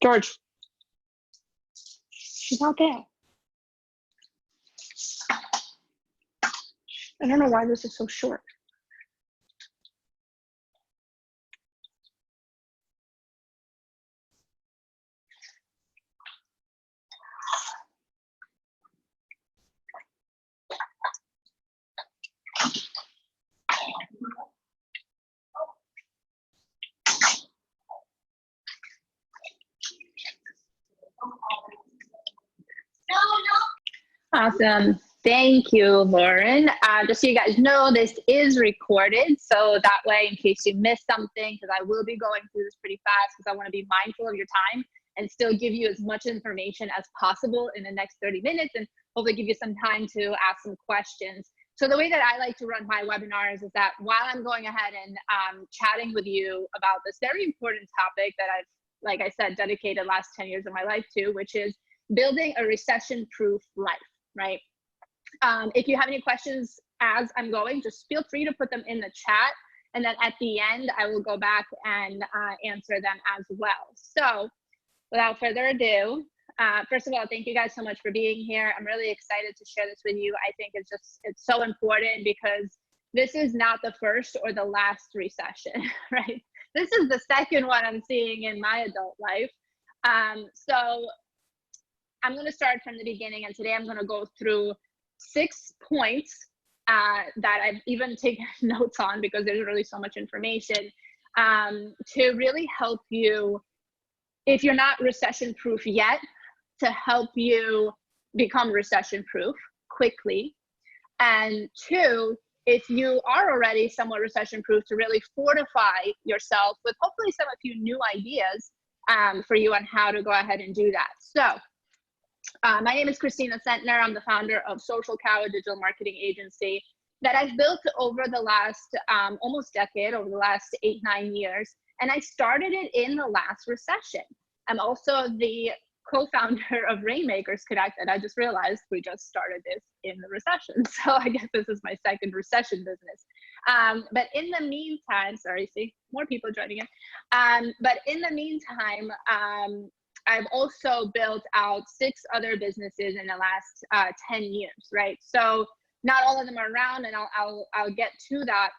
George. She's not there. I don't know why this is so short. Awesome. Thank you, Lauren. Just so you guys know, this is recorded. So that way, in case you missed something, because I will be going through this pretty fast because I want to be mindful of your time and still give you as much information as possible in the next 30 minutes and hopefully give you some time to ask some questions. So the way that I like to run my webinars is that while I'm going ahead and chatting with you about this very important topic that I've, like I said, dedicated last 10 years of my life to, which is building a recession-proof life, right? If you have any questions as I'm going, just feel free to put them in the chat. And then at the end, I will go back and answer them as well. So without further ado, first of all, thank you guys so much for being here. I'm really excited to share this with you. I think it's so important because this is not the first or the last recession, right? This is the second one I'm seeing in my adult life. So I'm going to start from the beginning, and today I'm going to go through 6 points that I've even taken notes on because there's really so much information to really help you, if you're not recession-proof yet, to help you become recession-proof quickly. And 2, if you are already somewhat recession-proof, to really fortify yourself with hopefully a few new ideas for you on how to go ahead and do that. So my name is Kristina Centnere. I'm the founder of Social Cow, a digital marketing agency that I've built over the last almost decade, over the last 8-9 years. And I started it in the last recession. I'm also the co-founder of Rainmakers Connect, and I just realized we just started this in the recession. So I guess this is my second recession business. But in the meantime, sorry, see more people joining in. But in the meantime, I've also built out 6 other businesses in the last 10 years, right? So not all of them are around, and I'll get to that.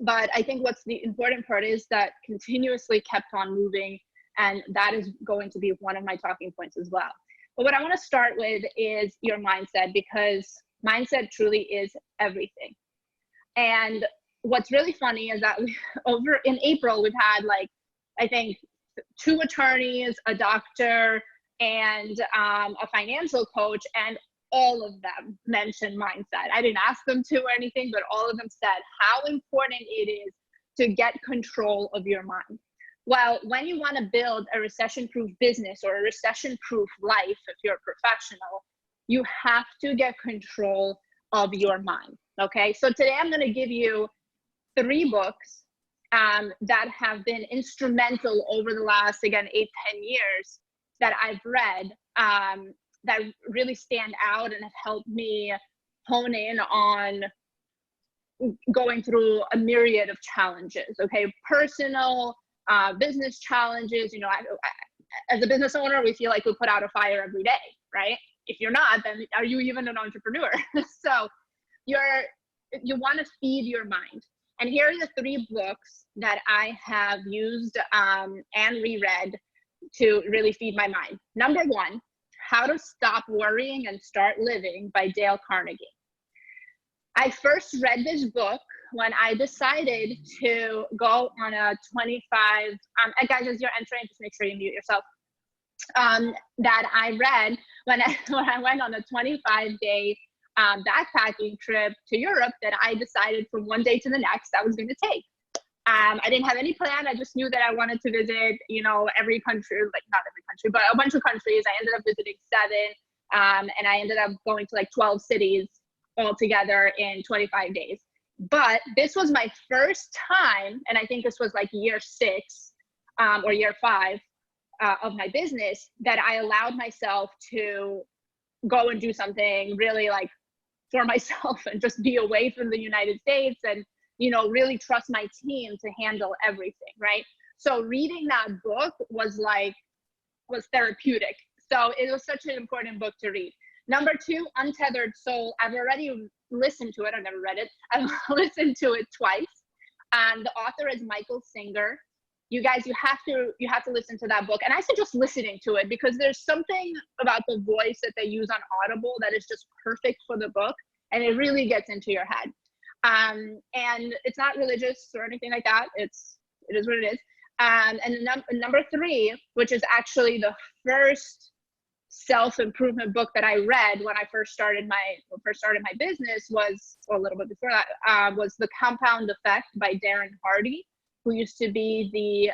But I think what's the important part is that continuously kept on moving, and that is going to be one of my talking points as well. But what I want to start with is your mindset, because mindset truly is everything. And what's really funny is that over in April, we've had I think 2 attorneys, a doctor, and a financial coach, and all of them mentioned mindset. I didn't ask them to or anything, but all of them said how important it is to get control of your mind. Well, when you want to build a recession-proof business or a recession-proof life, if you're a professional, you have to get control of your mind, okay? So today I'm going to give you 3 books that have been instrumental over the last, again, 8-10 years that I've read that really stand out and have helped me hone in on going through a myriad of challenges, okay? Personal, business challenges. You know, as a business owner, we feel like we put out a fire every day, right? If you're not, then are you even an entrepreneur? So you want to feed your mind. And here are the 3 books that I have used and reread to really feed my mind. Number 1, How to Stop Worrying and Start Living by Dale Carnegie. I first read this book when I decided to go on a 25, and guys, as you're entering, just make sure you mute yourself, that I read when I went on a 25-day backpacking trip to Europe that I decided from one day to the next I was going to take. I didn't have any plan. I just knew that I wanted to visit, you know, every country, like not every country, but a bunch of countries. I ended up visiting 7, and I ended up going to 12 cities altogether in 25 days. But this was my first time, and I think this was year 6 or year 5 of my business, that I allowed myself to go and do something really for myself and just be away from the United States and, you know, really trust my team to handle everything, right? So reading that book was was therapeutic. So it was such an important book to read. Number 2, Untethered Soul. I've already listened to it. I've never read it. I've listened to it twice. The author is Michael Singer. You guys, you have to listen to that book. And I suggest listening to it because there's something about the voice that they use on Audible that is just perfect for the book. And it really gets into your head. And it's not religious or anything like that. It is what it is. And number 3, which is actually the first self-improvement book that I read when I first started my business, was, or a little bit before that, was The Compound Effect by Darren Hardy, who used to be the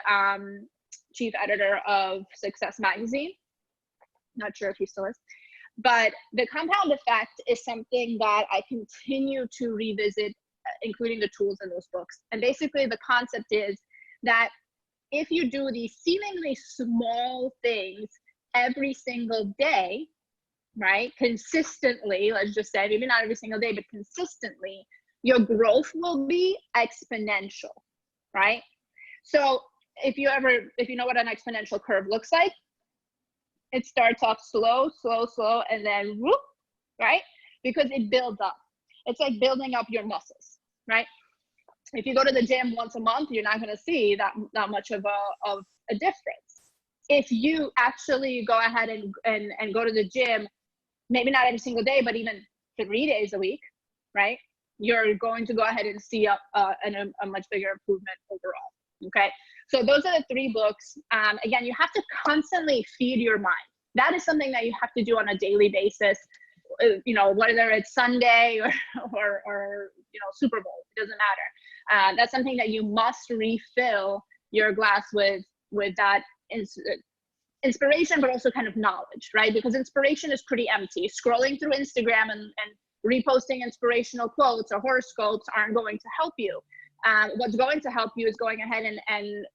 chief editor of Success Magazine. Not sure if he still is. But The Compound Effect is something that I continue to revisit, including the tools in those books. And basically the concept is that if you do these seemingly small things every single day, right, consistently, let's just say, maybe not every single day, but consistently, your growth will be exponential, right? So if you know what an exponential curve looks like, it starts off slow, and then whoop, right? Because it builds up. It's like building up your muscles, right? If you go to the gym once a month, you're not going to see that much of a difference. If you actually go ahead and go to the gym, maybe not every single day, but even 3 days a week, right? You're going to go ahead and see a much bigger improvement overall, okay? So those are the 3 books. Again, you have to constantly feed your mind. That is something that you have to do on a daily basis, you know, whether it's Sunday or you know, Super Bowl, it doesn't matter. That's something that you must refill your glass with that inspiration, but also kind of knowledge, right? Because inspiration is pretty empty. Scrolling through Instagram and reposting inspirational quotes or horoscopes aren't going to help you. What's going to help you is going ahead and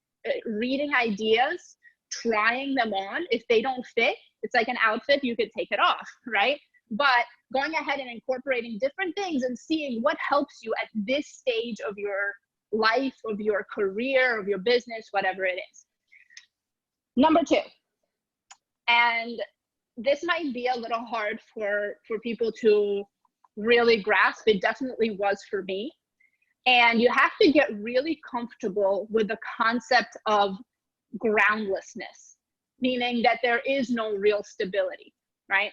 reading ideas, trying them on. If they don't fit, it's like an outfit, you could take it off, right? But going ahead and incorporating different things and seeing what helps you at this stage of your life, of your career, of your business, whatever it is. Number 2, and this might be a little hard for people to really grasp. It definitely was for me. And you have to get really comfortable with the concept of groundlessness, meaning that there is no real stability, right?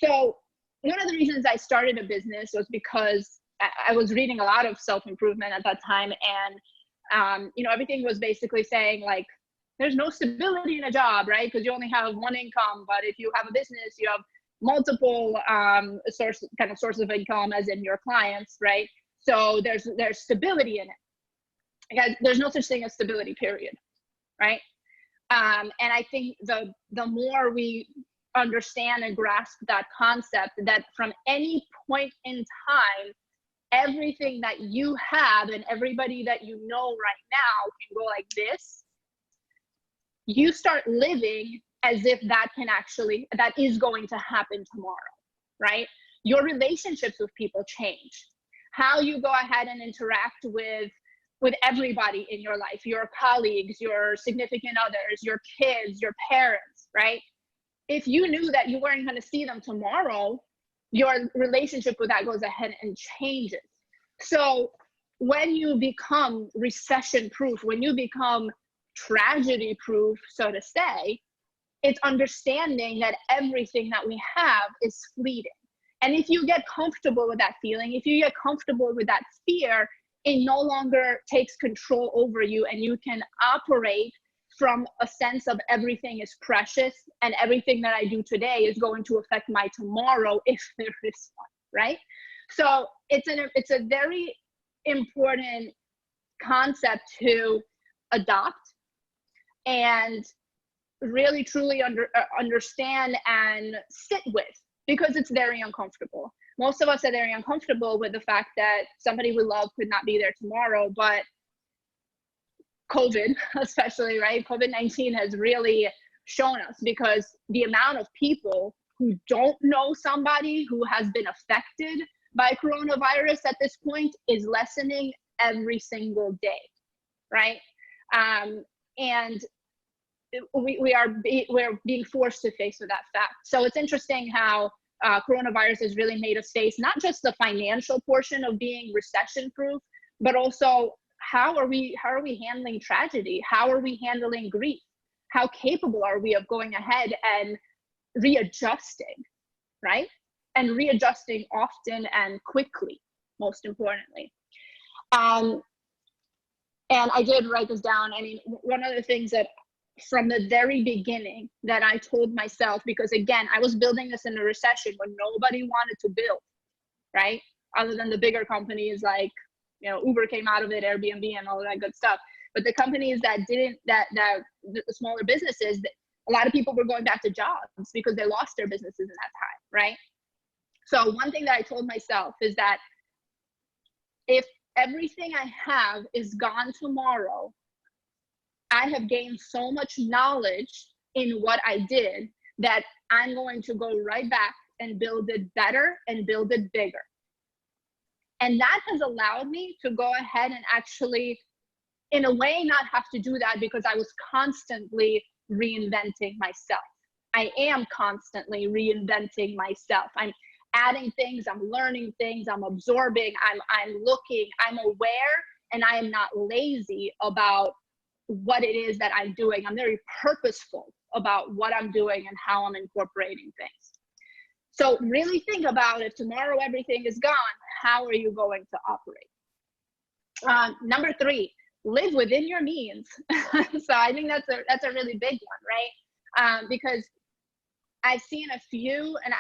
So one of the reasons I started a business was because I was reading a lot of self-improvement at that time. And, you know, everything was basically saying like, there's no stability in a job, right? Because you only have one income. But if you have a business, you have multiple sources of income, as in your clients, right? So there's stability in it. Guys, there's no such thing as stability, period, right? And I think the more we understand and grasp that concept, that from any point in time, everything that you have and everybody that you know right now can go like this, you start living as if that is going to happen tomorrow, right? Your relationships with people change. How you go ahead and interact with everybody in your life, your colleagues, your significant others, your kids, your parents, right? If you knew that you weren't going to see them tomorrow, your relationship with that goes ahead and changes. So when you become recession-proof, when you become tragedy-proof, so to say, it's understanding that everything that we have is fleeting. And if you get comfortable with that feeling, if you get comfortable with that fear, it no longer takes control over you, and you can operate from a sense of everything is precious and everything that I do today is going to affect my tomorrow, if there is one, right? So it's a very important concept to adopt and really truly understand and sit with, because it's very uncomfortable. Most of us are very uncomfortable with the fact that somebody we love could not be there tomorrow, but COVID, especially, right? COVID-19 has really shown us, because the amount of people who don't know somebody who has been affected by coronavirus at this point is lessening every single day, right? And we're being forced to face with that fact. So it's interesting how coronavirus has really made us face not just the financial portion of being recession proof, but also how are we handling tragedy? How are we handling grief? How capable are we of going ahead and readjusting, right? And readjusting often and quickly, most importantly. And I did write this down. I mean, one of the things that from the very beginning that I told myself, because again, I was building this in a recession when nobody wanted to build, right? Other than the bigger companies like, you know, Uber came out of it, Airbnb and all of that good stuff. But the companies that didn't, the smaller businesses, a lot of people were going back to jobs because they lost their businesses in that time, right? So one thing that I told myself is that if everything I have is gone tomorrow, I have gained so much knowledge in what I did that I'm going to go right back and build it better and build it bigger. And that has allowed me to go ahead and actually, in a way, not have to do that because I was constantly reinventing myself. I am constantly reinventing myself. I'm adding things, I'm learning things, I'm absorbing, I'm looking, I'm aware, and I am not lazy about what it is that I'm doing. I'm very purposeful about what I'm doing and how I'm incorporating things. So really think about, if tomorrow everything is gone, how are you going to operate? Number 3, live within your means. So I think that's a really big one, right? Because I've seen a few, and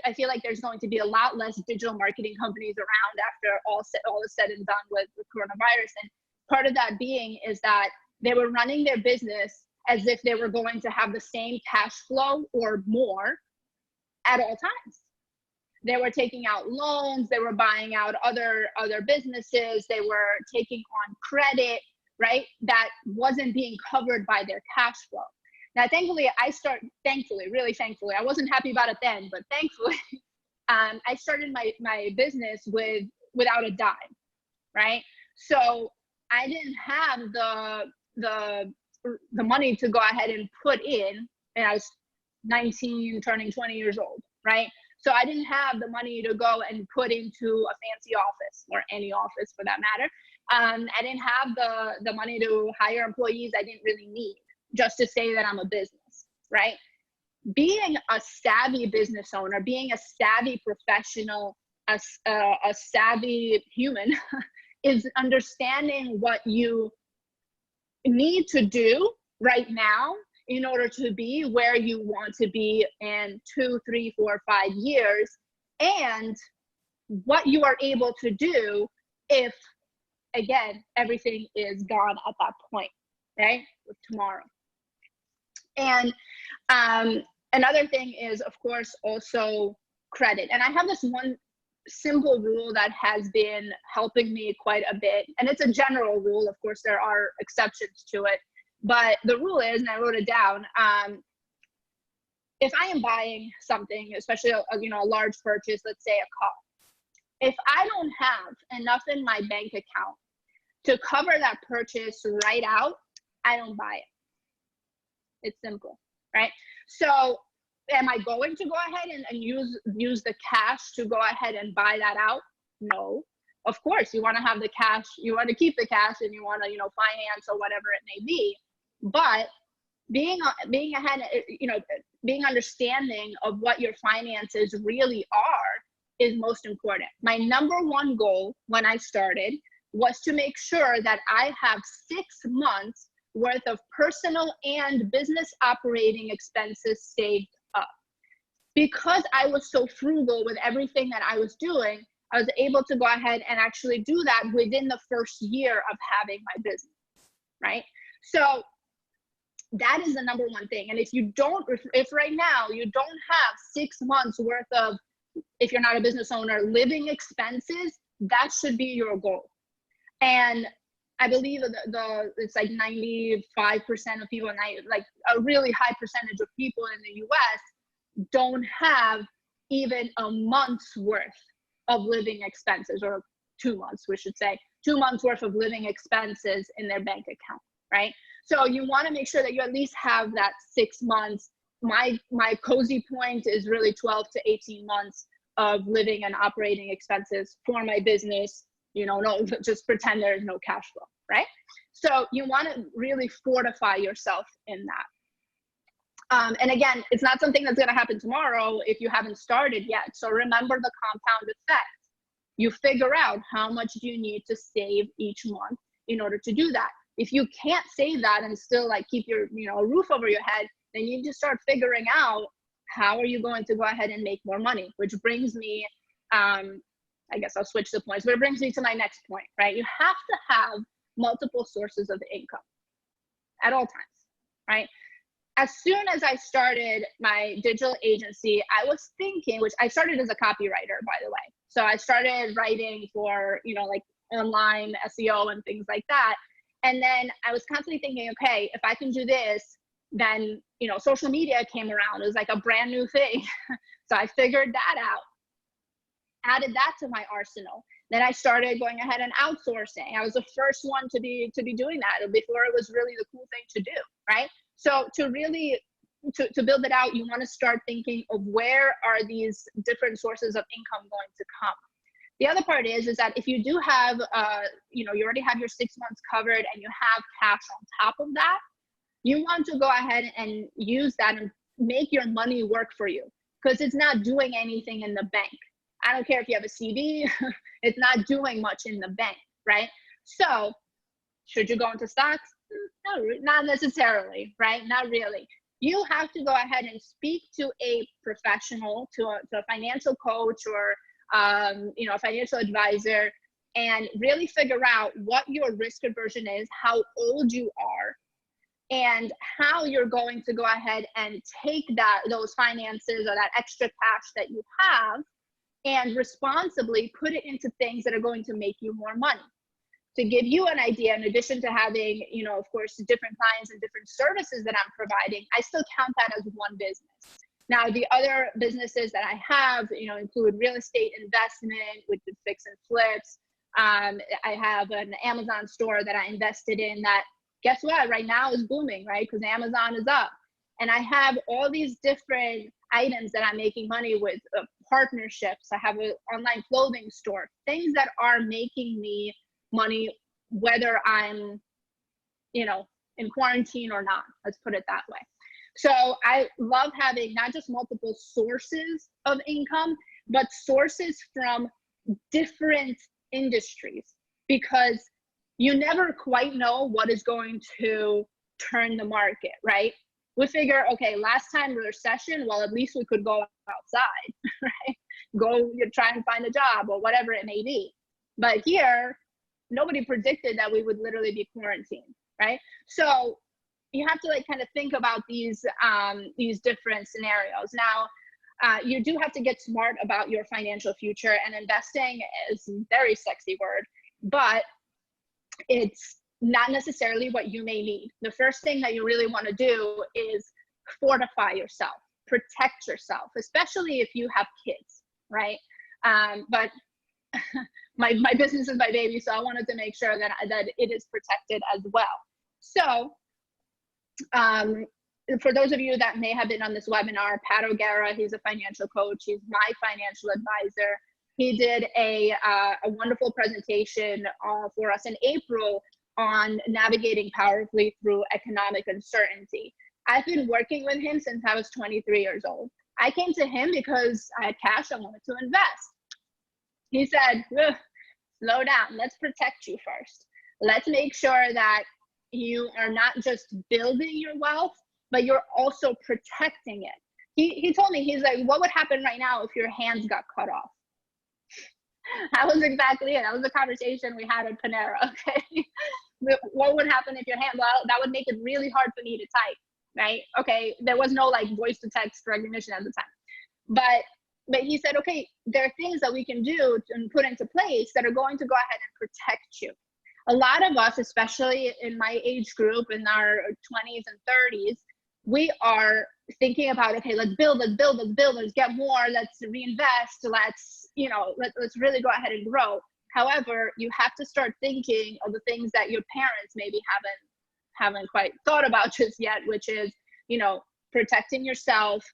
I feel like there's going to be a lot less digital marketing companies around after all is said and done with coronavirus. And part of that being is that they were running their business as if they were going to have the same cash flow or more at all times. They were taking out loans, they were buying out other businesses, they were taking on credit, right? That wasn't being covered by their cash flow. Now, thankfully, really thankfully, I wasn't happy about it then, but thankfully, I started my business without a dime, right? So I didn't have the money to go ahead and put in, and I was 19, turning 20 years old, right? So I didn't have the money to go and put into a fancy office, or any office for that matter. I didn't have the money to hire employees I didn't really need, just to say that I'm a business, right? Being a savvy business owner, being a savvy professional, a savvy human is understanding what you need to do right now in order to be where you want to be in 2, 3, 4, 5 years, and what you are able to do if, again, everything is gone at that point, right? With tomorrow. And another thing is, of course, also credit. And I have this one simple rule that has been helping me quite a bit. And it's a general rule. Of course, there are exceptions to it. But the rule is, and I wrote it down, if I am buying something, especially a large purchase, let's say a car, if I don't have enough in my bank account to cover that purchase right out, I don't buy it. It's simple, right? So am I going to go ahead and use the cash to go ahead and buy that out? No. Of course, you want to have the cash, you want to keep the cash, and you want to, finance or whatever it may be. But being ahead, being understanding of what your finances really are is most important. My number one goal when I started was to make sure that I have 6 months worth of personal and business operating expenses saved up. Because I was so frugal with everything that I was doing, I was able to go ahead and actually do that within the first year of having my business, right? So that is the number one thing. And if right now you don't have 6 months worth of, if you're not a business owner, living expenses, that should be your goal. And I believe it's like 95% of people, like a really high percentage of people in the US don't have even a month's worth of living expenses, or 2 months, we should say, 2 months worth of living expenses in their bank account, right? So you want to make sure that you at least have that 6 months. My cozy point is really 12 to 18 months of living and operating expenses for my business. No, just pretend there is no cash flow, right? So you want to really fortify yourself in that. And again, it's not something that's going to happen tomorrow if you haven't started yet. So remember the compound effect. You figure out how much do you need to save each month in order to do that. If you can't save that and still like keep your, a roof over your head, then you need to start figuring out how are you going to go ahead and make more money, which brings me, I guess I'll switch the points, but it brings me to my next point, right? You have to have multiple sources of income at all times, right? As soon as I started my digital agency, I was thinking, which I started as a copywriter, by the way. So I started writing for, like online SEO and things like that. And then I was constantly thinking, okay, if I can do this, then, social media came around. It was like a brand new thing. So I figured that out, added that to my arsenal. Then I started going ahead and outsourcing. I was the first one to be doing that before it was really the cool thing to do, right? So to really, to build it out, you want to start thinking of where are these different sources of income going to come. The other part is that if you do have, you already have your 6 months covered and you have cash on top of that, you want to go ahead and use that and make your money work for you, because it's not doing anything in the bank. I don't care if you have a CD, it's not doing much in the bank, right? So should you go into stocks? No, not necessarily, right? Not really. You have to go ahead and speak to a professional, to a financial coach or a financial advisor, and really figure out what your risk aversion is, how old you are, and how you're going to go ahead and take those finances or that extra cash that you have and responsibly put it into things that are going to make you more money. To give you an idea, in addition to having, of course, different clients and different services that I'm providing, I still count that as one business. Now, the other businesses that I have, include real estate investment with the fix and flips. I have an Amazon store that I invested in that, guess what, right now is booming, right? Because Amazon is up. And I have all these different items that I'm making money with, partnerships. I have an online clothing store, things that are making me money, whether I'm, in quarantine or not. Let's put it that way. So I love having not just multiple sources of income, but sources from different industries, because you never quite know what is going to turn the market, right? We figure, okay, last time recession, well, at least we could go outside, right? Go try and find a job or whatever it may be. But here, nobody predicted that we would literally be quarantined, right? So you have to kind of think about these different scenarios. Now, you do have to get smart about your financial future, and investing is a very sexy word, but it's not necessarily what you may need. The first thing that you really want to do is fortify yourself, protect yourself, especially if you have kids, right? But my business is my baby, so I wanted to make sure that it is protected as well. So for those of you that may have been on this webinar, Pat O'Gara, he's a financial coach. He's my financial advisor. He did a wonderful presentation for us in April on navigating powerfully through economic uncertainty. I've been working with him since I was 23 years old. I came to him because I had cash I wanted to invest. He said, slow down, let's protect you first. Let's make sure that you are not just building your wealth, but you're also protecting it. He told me, he's like, what would happen right now if your hands got cut off? That was exactly it. That was the conversation we had at Panera, okay? What would happen if your hand, well, that would make it really hard for me to type, right? Okay, there was no voice to text recognition at the time. But he said, okay, there are things that we can do and put into place that are going to go ahead and protect you. A lot of us, especially in my age group, in our 20s and 30s, we are thinking about, okay, let's build, let's get more, let's reinvest, let's really go ahead and grow. However, you have to start thinking of the things that your parents maybe haven't quite thought about just yet, which is, you know, protecting yourself,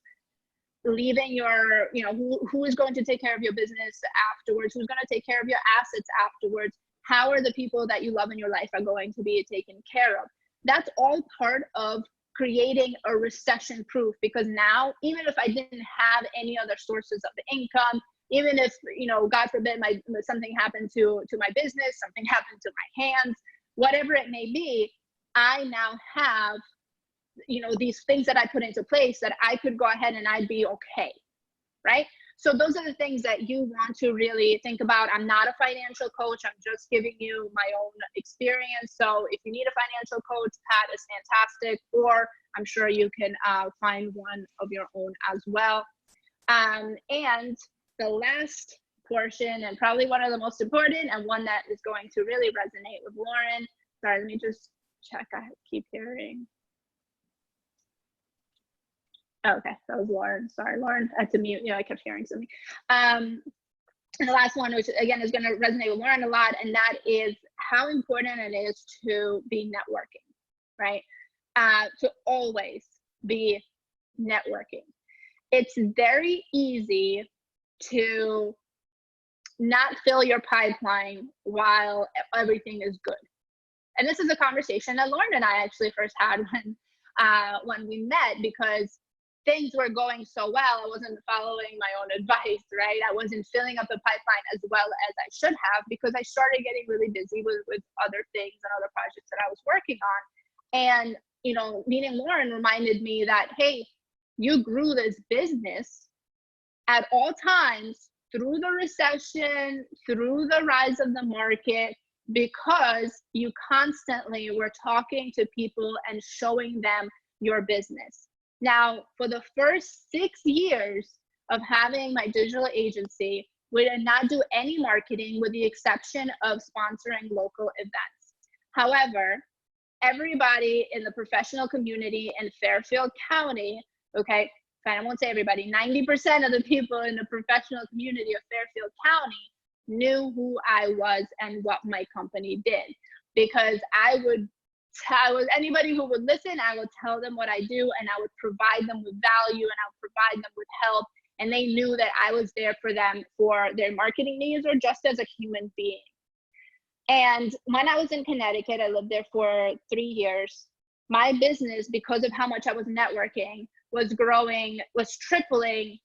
leaving your, you know, who is going to take care of your business afterwards, who's going to take care of your assets afterwards, how are the people that you love in your life are going to be taken care of. That's all part of creating a recession proof, because now, even if I didn't have any other sources of the income, even if, you know, God forbid, something happened to my business, something happened to my hands, whatever it may be, I now have, you know, these things that I put into place that I could go ahead and I'd be okay, right? So those are the things that you want to really think about. I'm not a financial coach. I'm just giving you my own experience. So if you need a financial coach, Pat is fantastic, or I'm sure you can find one of your own as well. And the last portion, and probably one of the most important, and one that is going to really resonate with Lauren. Sorry, let me just check. I keep hearing. Oh, okay, that was Lauren. Sorry, Lauren. I had to mute. You know, I kept hearing something. And the last one, which again is going to resonate with Lauren a lot, and that is how important it is to be networking, right? To always be networking. It's very easy to not fill your pipeline while everything is good. And this is a conversation that Lauren and I actually first had when we met, because things were going so well. I wasn't following my own advice, right? I wasn't filling up the pipeline as well as I should have, because I started getting really busy with other things and other projects that I was working on. And, you know, meeting Lauren reminded me that, hey, you grew this business at all times through the recession, through the rise of the market, because you constantly were talking to people and showing them your business. Now, for the first 6 years of having my digital agency, we did not do any marketing with the exception of sponsoring local events. However, everybody in the professional community in Fairfield County, okay, I won't say everybody, 90% of the people in the professional community of Fairfield County knew who I was and what my company did, because anybody who would listen, I would tell them what I do, and I would provide them with value, and I would provide them with help, and they knew that I was there for them for their marketing needs or just as a human being. And when I was in Connecticut, I lived there for 3 years. My business, because of how much I was networking, was growing, was tripling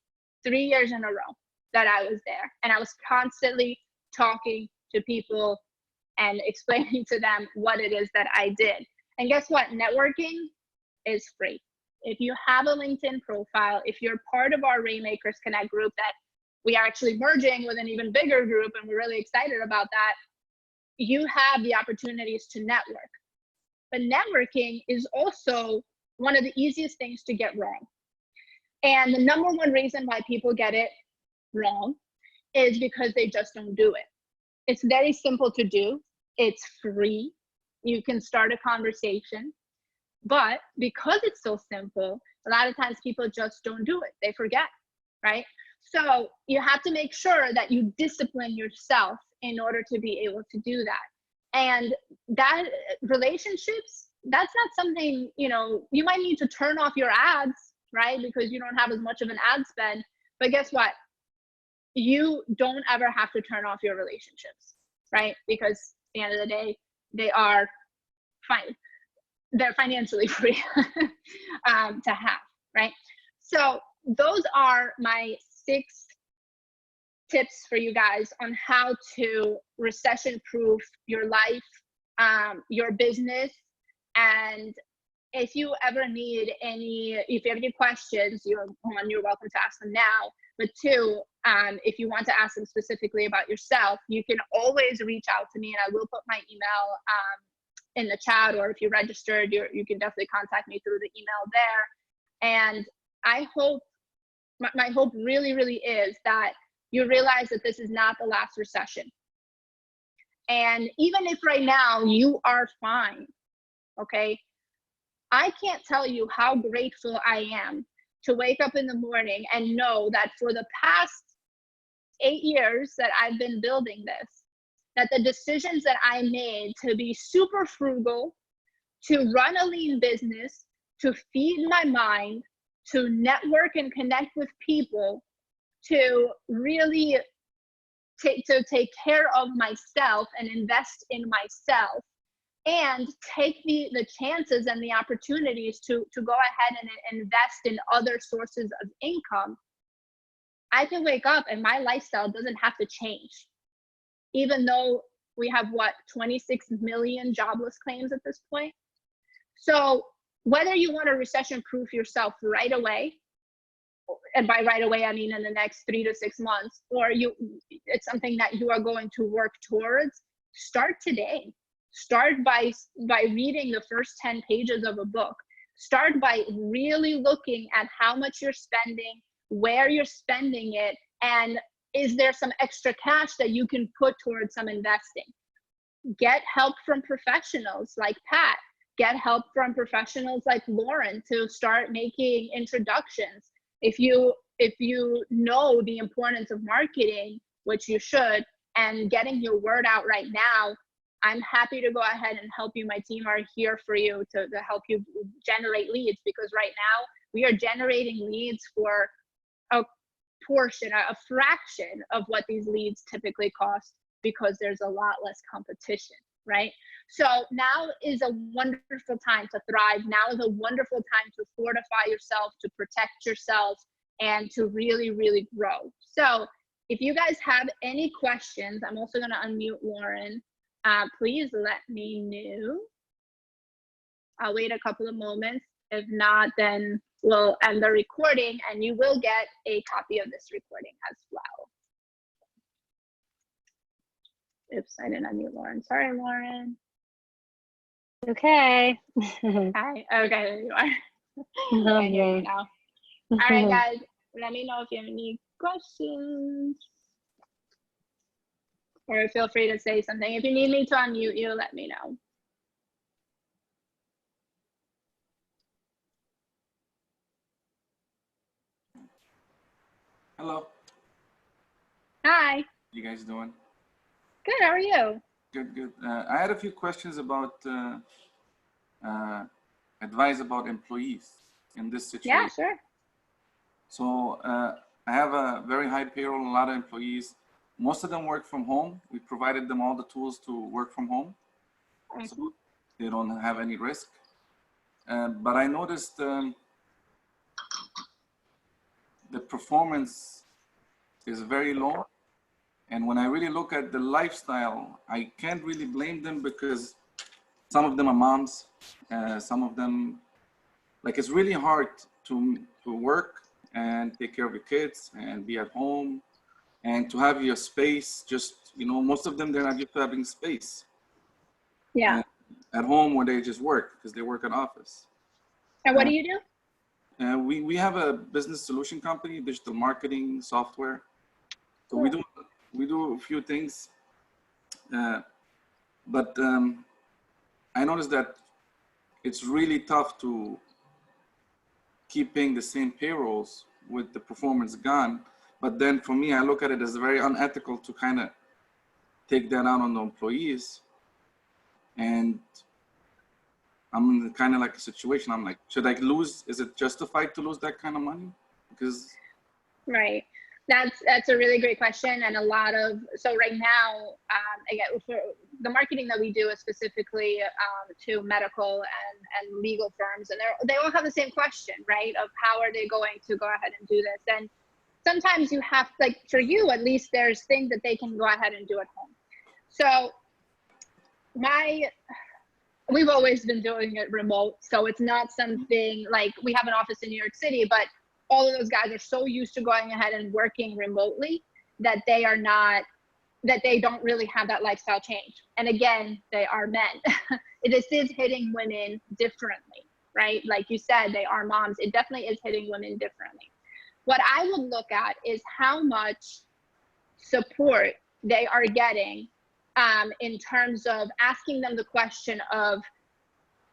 3 years in a row that I was there. And I was constantly talking to people and explaining to them what it is that I did. And guess what? Networking is free. If you have a LinkedIn profile, if you're part of our Rainmakers Connect group that we are actually merging with an even bigger group, and we're really excited about that, you have the opportunities to network. But networking is also one of the easiest things to get wrong. And the number one reason why people get it wrong is because they just don't do it. It's very simple to do. It's free. You can start a conversation. But because it's so simple, a lot of times people just don't do it. They forget, right? So you have to make sure that you discipline yourself in order to be able to do that. And that relationships, that's not something, you know, you might need to turn off your ads, right? Because you don't have as much of an ad spend. But guess what? You don't ever have to turn off your relationships, right? Because at the end of the day, they are fine. They're financially free to have, right? So those are my 6 tips for you guys on how to recession-proof your life, your business. And if you ever need if you have any questions, you're welcome to ask them now. But 2, if you want to ask them specifically about yourself, you can always reach out to me, and I will put my email in the chat, or if you registered, you can definitely contact me through the email there. And I hope, my hope really, really is that you realize that this is not the last recession. And even if right now you are fine, okay, I can't tell you how grateful I am to wake up in the morning and know that for the past 8 years that I've been building this, that the decisions that I made to be super frugal, to run a lean business, to feed my mind, to network and connect with people, to really take care of myself and invest in myself, and take the chances and the opportunities to go ahead and invest in other sources of income, I can wake up and my lifestyle doesn't have to change. Even though we have, what, 26 million jobless claims at this point. So whether you want to recession-proof yourself right away, and by right away, I mean in the next 3 to 6 months, or it's something that you are going to work towards, start today. Start by reading the first 10 pages of a book. Start by really looking at how much you're spending, where you're spending it, and is there some extra cash that you can put towards some investing. Get help from professionals like Pat. Get help from professionals like Lauren to start making introductions. If you know the importance of marketing, which you should, and getting your word out right now, I'm happy to go ahead and help you. My team are here for you to help you generate leads, because right now we are generating leads for a portion, a fraction of what these leads typically cost, because there's a lot less competition, right? So now is a wonderful time to thrive. Now is a wonderful time to fortify yourself, to protect yourself, and to really, really grow. So if you guys have any questions, I'm also going to unmute Lauren. Please let me know. I'll wait a couple of moments. If not, then we'll end the recording and you will get a copy of this recording as well. Oops, I didn't unmute Lauren. Sorry, Lauren. Okay. Hi. Okay, there you are. I hear you now. All right, guys, let me know if you have any questions. Or feel free to say something. If you need me to unmute you, let me know. Hello. Hi. You guys doing? Good, how are you? Good, good. I had a few questions about advice about employees in this situation. Yeah, sure. So I have a very high payroll, a lot of employees. Most of them work from home. We provided them all the tools to work from home, so they don't have any risk. But I noticed the performance is very low. And when I really look at the lifestyle, I can't really blame them, because some of them are moms, some of them, like, it's really hard to work and take care of your kids and be at home and to have your space. Just, you know, most of them, they're not used to having space. Yeah. At home, where they just work, because they work at office. And what do you do? We have a business solution company, digital marketing software. So Cool. we do a few things, but I noticed that it's really tough to keep paying the same payrolls with the performance gone. But then for me, I look at it as very unethical to kind of take that out on the employees. And I'm in kind of like a situation. I'm like, should I lose? Is it justified to lose that kind of money? Because Right. That's a really great question. And a lot of, so right now, again, for the marketing that we do is specifically to medical and legal firms, and they all have the same question, right? Of how are they going to go ahead and do this? And sometimes you have, like, for you at least, there's things that they can go ahead and do at home. So we've always been doing it remote. So it's not something like, we have an office in New York City, but all of those guys are so used to going ahead and working remotely that they don't really have that lifestyle change. And again, they are men. This is hitting women differently, right? Like you said, they are moms. It definitely is hitting women differently. What I would look at is how much support they are getting in terms of asking them the question of,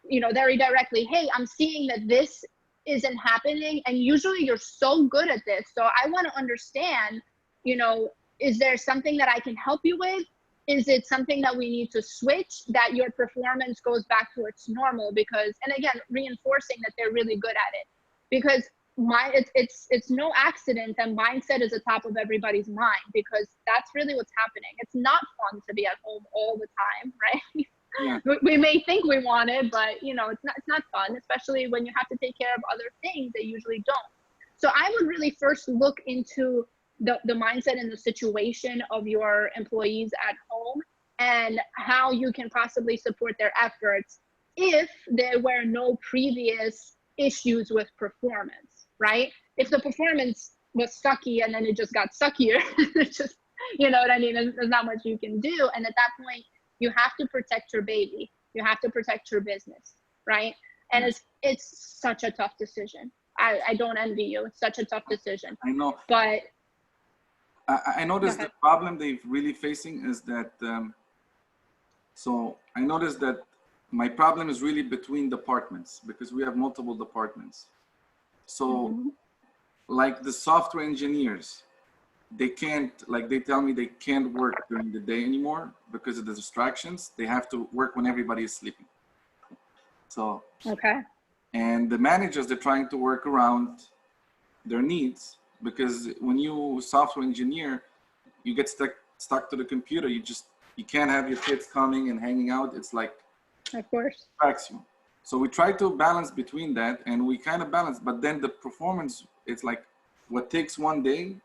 you know, very directly, hey, I'm seeing that this isn't happening, and usually you're so good at this, so I want to understand, you know, is there something that I can help you with? is it something that we need to switch, that your performance goes back to its normal? Because, and again, reinforcing that they're really good at it, because it's no accident that mindset is the top of everybody's mind, because that's really what's happening. It's not fun to be at home all the time, right? Yeah. We may think we want it, but you know, it's not fun, especially when you have to take care of other things that usually don't. So I would really first look into the mindset and the situation of your employees at home, and how you can possibly support their efforts if there were no previous issues with performance, right? If the performance was sucky and then it just got suckier, it's just, you know what I mean? There's not much you can do. And at that point, you have to protect your baby. You have to protect your business, right? And it's such a tough decision. I don't envy you. It's such a tough decision. I know. But I noticed the problem they're really facing is that, so I noticed that my problem is really between departments, because we have multiple departments. So like the software engineers, they can't, like they tell me they can't work during the day anymore because of the distractions. They have to work when everybody is sleeping. So, okay. And the managers, they're trying to work around their needs, because when you software engineer, you get stuck to the computer. You can't have your kids coming and hanging out. It's like, of course, distracts you. So we try to balance between that, and we kind of balance, but then the performance, it's like what takes one day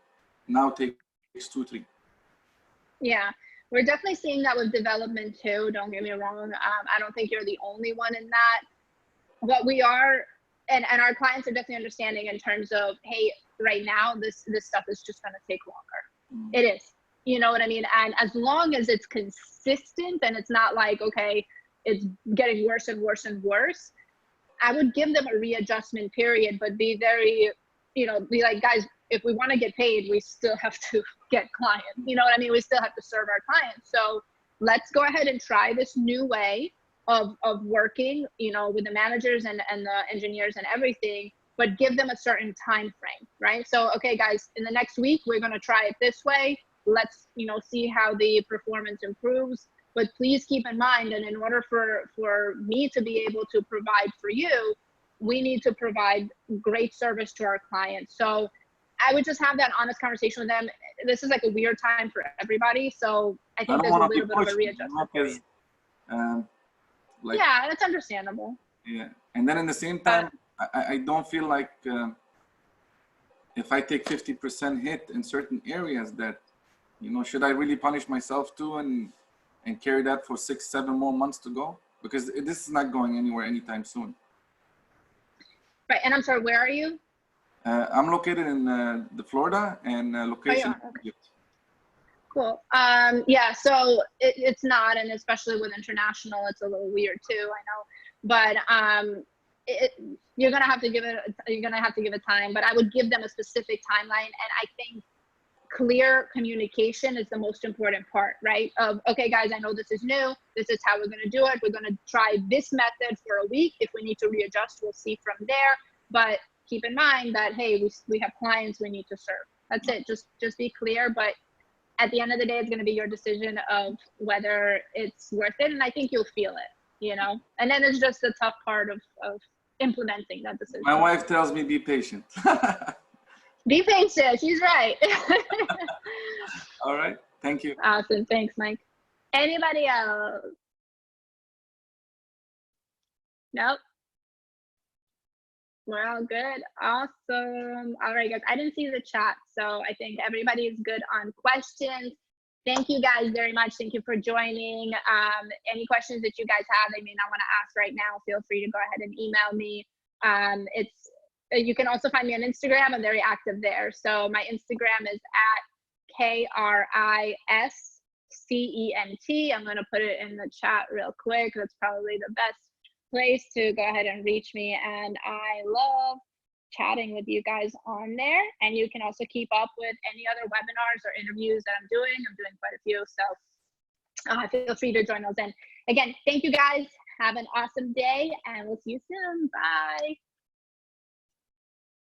now takes 2, 3. Yeah, we're definitely seeing that with development too. Don't get me wrong. I don't think you're the only one in that. What we are, and our clients are definitely understanding in terms of, hey, right now, this stuff is just going to take longer. It is, you know what I mean? And as long as it's consistent and it's not like, okay, it's getting worse and worse and worse, I would give them a readjustment period, but be very, you know, be like, guys, if we want to get paid, we still have to get clients. You know what I mean? We still have to serve our clients. So let's go ahead and try this new way of working, you know, with the managers and the engineers and everything, but give them a certain time frame, right? So, okay, guys, in the next week, we're going to try it this way. Let's, you know, see how the performance improves. But please keep in mind, and in order for me to be able to provide for you, we need to provide great service to our clients. So I would just have that honest conversation with them. This is like a weird time for everybody. So I think there's a little bit of a readjustment period. Yeah, that's understandable. Yeah. And then in the same time, I don't feel like if I take 50% hit in certain areas that, you know, should I really punish myself too and carry that for 6, 7 more months to go? Because this is not going anywhere anytime soon. Right. And I'm sorry, where are you? I'm located in the Florida and location. Oh, yeah. Okay. Cool. Yeah, so it's not, and especially with international, it's a little weird too, I know. But you're gonna have to give it time. But I would give them a specific timeline, and I think clear communication is the most important part, right? Of, okay, guys, I know this is new. This is how we're going to do it. We're going to try this method for a week. If we need to readjust, we'll see from there. But keep in mind that, hey, we have clients we need to serve. That's it. Just be clear. But at the end of the day, it's going to be your decision of whether it's worth it. And I think you'll feel it, you know? And then it's just the tough part of implementing that decision. My wife tells me, be patient. Be patient. She's right. All right. Thank you. Awesome. Thanks, Mike. Anybody else? Nope. We're all good. Awesome. All right, guys. I didn't see the chat, so I think everybody is good on questions. Thank you guys very much. Thank you for joining. Any questions that you guys have, they may not want to ask right now, feel free to go ahead and email me. You can also find me on Instagram. I'm very active there. So my Instagram is at KRISCENT. I'm going to put it in the chat real quick. That's probably the best place to go ahead and reach me. And I love chatting with you guys on there. And you can also keep up with any other webinars or interviews that I'm doing. I'm doing quite a few. So feel free to join those in. Again, thank you guys. Have an awesome day, and we'll see you soon. Bye.